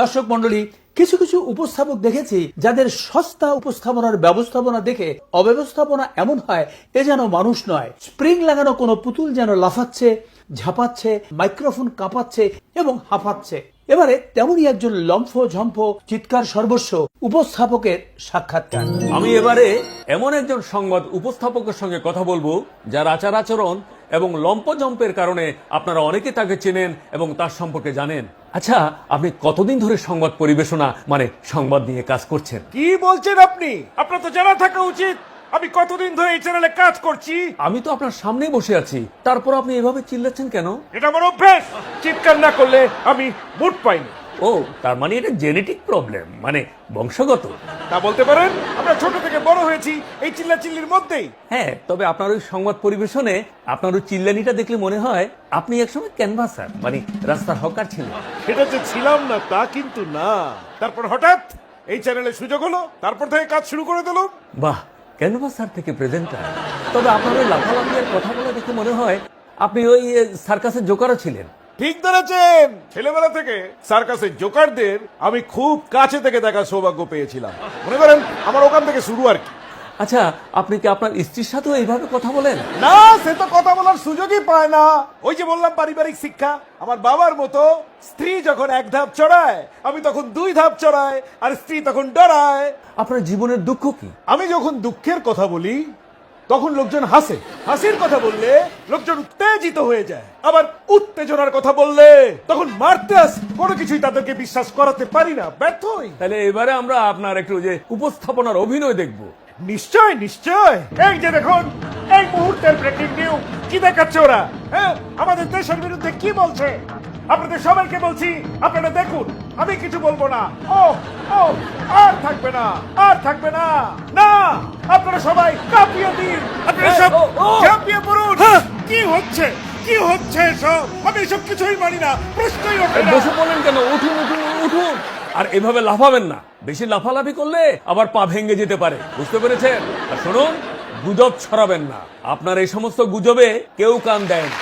দর্শক মন্ডলী, কিছু কিছু উপস্থাপক দেখেছি যাদের সস্তা উপস্থাপনার ব্যবস্থাপনা দেখে অব্যবস্থাপনা এমন হয় এ যেন মানুষ নয়। স্প্রিং লাগানো কোনো পুতুল যেন লাফাচ্ছে, ঝাঁপাচ্ছে, মাইক্রোফোন কাঁপাচ্ছে এবং হাঁপাচ্ছে। এবারে তেমনই একজন লম্ফ ঝম্প চিৎকার সর্বস্ব উপস্থাপকের সাক্ষাৎকার। আমি এবারে এমন একজন সংবাদ উপস্থাপকের সঙ্গে কথা বলবো যার আচার আচরণ এবং লম্পজম্পের কারণে আপনারা অনেকে তাকে চেনেন এবং তার সম্পর্কে জানেন। আচ্ছা, আপনি কতদিন ধরে সংবাদ পরিবেশনা মানে সংবাদ নিয়ে কাজ করছেন? কি বলছেন আপনি? আপনার তো জানা থাকা উচিত আমি কতদিন ধরে এই চ্যানেলে কাজ করছি। আমি তো আপনার সামনেই বসে আছি, তারপর আপনি এভাবে চিল্লাচ্ছেন কেন? এটা আমার অভ্যেস, চিৎকার না করলে আমি মুড পাই না। ও, তার মানে এটা জেনেটিক প্রবলেম, মানে বংশগত। তা বলতে পারেন, আমরা ছোট থেকে বড় হয়েছি এই চিল্লাচিল্লির মধ্যেই। হ্যাঁ, তবে আপনার ওই সংবাদ পরিবেশনে আপনার ওই চিল্লানিটা দেখলে মনে হয় আপনি একসময় ক্যানভাসার মানে রাস্তার হকার ছিলেন। সেটা যে ছিলাম না তা কিন্তু না। তারপর হঠাৎ এই চ্যানেলে সুযোগ হলো, তারপর থেকে কাজ শুরু করে দিলাম। বাহ, ক্যানভাসার থেকে প্রেজেন্টার। তবে আপনার ওই লাফালাফি আর কথা বলা দেখে মনে হয় আপনি ওই সার্কাসের জোকারও ছিলেন। ঠিক ধরেছেন, ছেলেবেলা থেকে সার্কাসের জোকারদের আমি খুব কাছে থেকে দেখার সৌভাগ্য পেয়েছিলাম। মনে করেন আমার ওখান থেকে শুরু আর কি। আচ্ছা, আপনি কি আপনার স্ত্রীর সাথেও এইভাবে কথা বলেন? না, সে তো কথা বলার সুযোগই পায় না। ওই যে বললাম পারিবারিক শিক্ষা। আমার বাবার মতো স্ত্রী যখন এক ধাপ চড়ায় আমি তখন দুই ধাপ চড়াই, আর স্ত্রী তখন ডরায়। আপনার জীবনের দুঃখ কি? আমি যখন দুঃখের কথা বলি তখন লোকজন হাসে, হাসির কথা বললে লোকজন উত্তেজিত হয়ে যায়, আবার উত্তেজনার কথা বললে তখন মারতে আসে। কোনো কিছুই তাদেরকে বিশ্বাস করাতে পারি না, ব্যর্থ হই। তাহলে এবারে আমরা আপনার একটু যে উপস্থাপনার অভিনয় দেখবো। নিশ্চয় নিশ্চয়। এই যে দেখুন, এই মুহূর্তের ব্রেকিং নিউজ কি দেখাচ্ছে ওরা। হ্যাঁ, আমাদের দেশের বিরুদ্ধে কি বলছে। আপনাদের সবাইকে বলছি, আপনারা দেখুন, আমি কিছু বলবো না। ও ও আর থাকবে না, আর থাকবে না। না, আপনারা সবাই কাঁপিয়ে দিন, আপনারা সব কাঁপিয়ে পড়ুন। কি হচ্ছে, কি হচ্ছে সব? আমি এসব কিছুই মানি না, প্রশ্নই ওঠে না। বসে পড়লেন কেন? উঠুন উঠুন উঠুন। আর এভাবে লাফাবেন না, বেশি লাফালাফি করলে আবার পা ভেঙে যেতে পারে, বুঝতে পেরেছেন? আর শুনুন, গুজব ছড়াবেন না। আপনার এই সমস্ত গুজবে কেউ কান দেয় না।